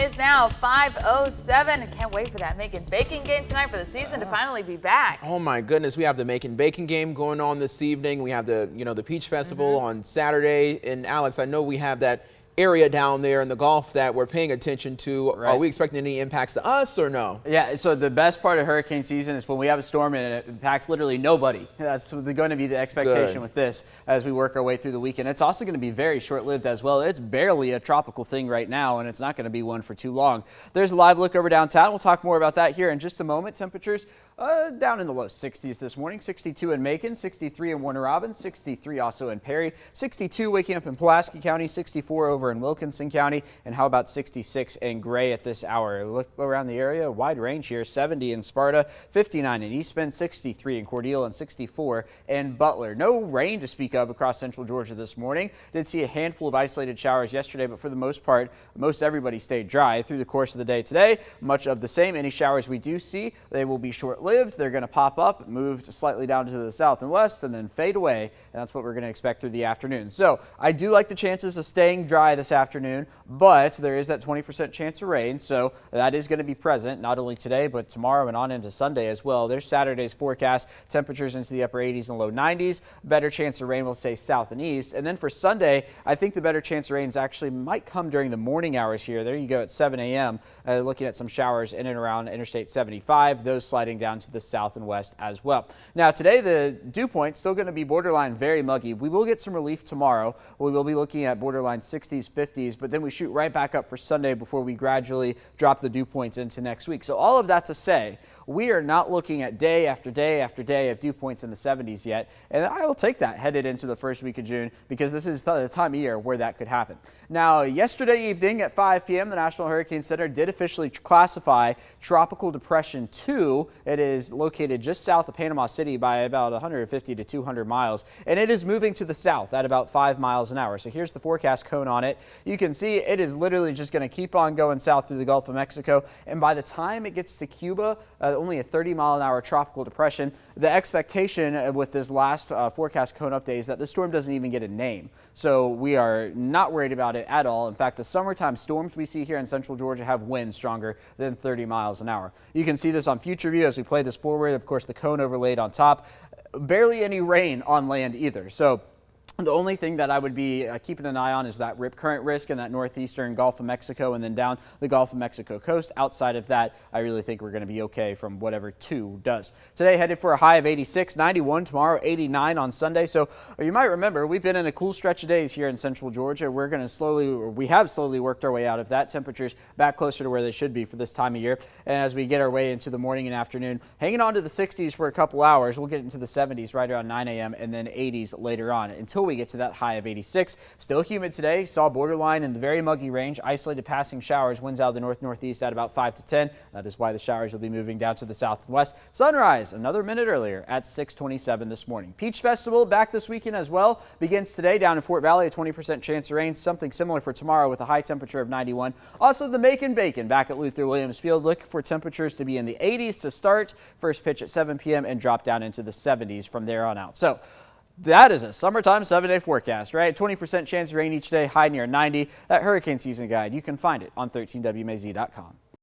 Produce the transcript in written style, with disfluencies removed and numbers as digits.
is now 5:07. I can't wait for that Macon Bacon game tonight for the season to finally be back. Oh my goodness, we have the Macon Bacon game going on this evening. We have the, the Peach Festival on Saturday. And Alex, I know we have that area down there in the Gulf that we're paying attention to. Right. Are we expecting any impacts to us or no? Yeah, so the best part of hurricane season is when we have a storm and it impacts literally nobody. That's going to be the expectation with this as we work our way through the weekend. It's also going to be very short-lived as well. It's barely a tropical thing right now, and it's not going to be one for too long. There's a live look over downtown. We'll talk more about that here in just a moment. Temperatures down in the low 60s this morning. 62 in Macon, 63 in Warner Robins, 63 also in Perry, 62 waking up in Pulaski County, 64 over in Wilkinson County, and how about 66 in Gray at this hour? Look around the area, wide range here, 70 in Sparta, 59 in East Bend, 63 in Cordele, and 64 in Butler. No rain to speak of across central Georgia this morning. Did see a handful of isolated showers yesterday, but for the most part, most everybody stayed dry through the course of the day today. Much of the same. Any showers we do see, they will be short-lived. They're going to pop up, move slightly down to the south and west, and then fade away. And that's what we're going to expect through the afternoon. So I do like the chances of staying dry this afternoon, but there is that 20% chance of rain. So that is going to be present not only today, but tomorrow and on into Sunday as well. There's Saturday's forecast, temperatures into the upper 80s and low 90s. Better chance of rain will stay south and east. And then for Sunday, I think the better chance of rains actually might come during the morning hours here. There you go at 7 a.m. Looking at some showers in and around Interstate 75, those sliding down to the south and west as well. Now today the dew point still going to be borderline very muggy. We will get some relief tomorrow. We will be looking at borderline 60s, 50s, but then we shoot right back up for Sunday before we gradually drop the dew points into next week. So all of that to say, we are not looking at day after day after day of dew points in the 70s yet, and I'll take that headed into the first week of June because this is the time of year where that could happen. Now, yesterday evening at 5 p.m., the National Hurricane Center did officially classify Tropical Depression 2. It is located just south of Panama City by about 150 to 200 miles, and it is moving to the south at about 5 miles an hour. So here's the forecast cone on it. You can see it is literally just going to keep on going south through the Gulf of Mexico, and by the time it gets to Cuba, only a 30-mile-an-hour tropical depression. The expectation with this last forecast cone update is that the storm doesn't even get a name. So we are not worried about it at all. In fact, the summertime storms we see here in central Georgia have winds stronger than 30 miles an hour. You can see this on Future View as we play this forward. Of course, the cone overlaid on top. Barely any rain on land either. So the only thing that I would be keeping an eye on is that rip current risk in that northeastern Gulf of Mexico and then down the Gulf of Mexico coast. Outside of that, I really think we're going to be okay from whatever 2 does. Today headed for a high of 86, 91 tomorrow, 89 on Sunday. So you might remember we've been in a cool stretch of days here in central Georgia. We're going to we have slowly worked our way out of that. Temperatures back closer to where they should be for this time of year. And as we get our way into the morning and afternoon, hanging on to the 60s for a couple hours, we'll get into the 70s right around 9 a.m. and then 80s later on until we get to that high of 86. Still humid today. Saw borderline in the very muggy range. Isolated passing showers. Winds out of the north-northeast at about 5 to 10. That is why the showers will be moving down to the south and west. Sunrise another minute earlier at 6:27 this morning. Peach Festival back this weekend as well. Begins today down in Fort Valley. A 20% chance of rain. Something similar for tomorrow with a high temperature of 91. Also the Macon Bacon back at Luther Williams Field. Look for temperatures to be in the 80s to start. First pitch at 7 p.m. and drop down into the 70s from there on out. So that is a summertime 7-day forecast, right? 20% chance of rain each day, high near 90. That hurricane season guide, you can find it on 13WMAZ.com.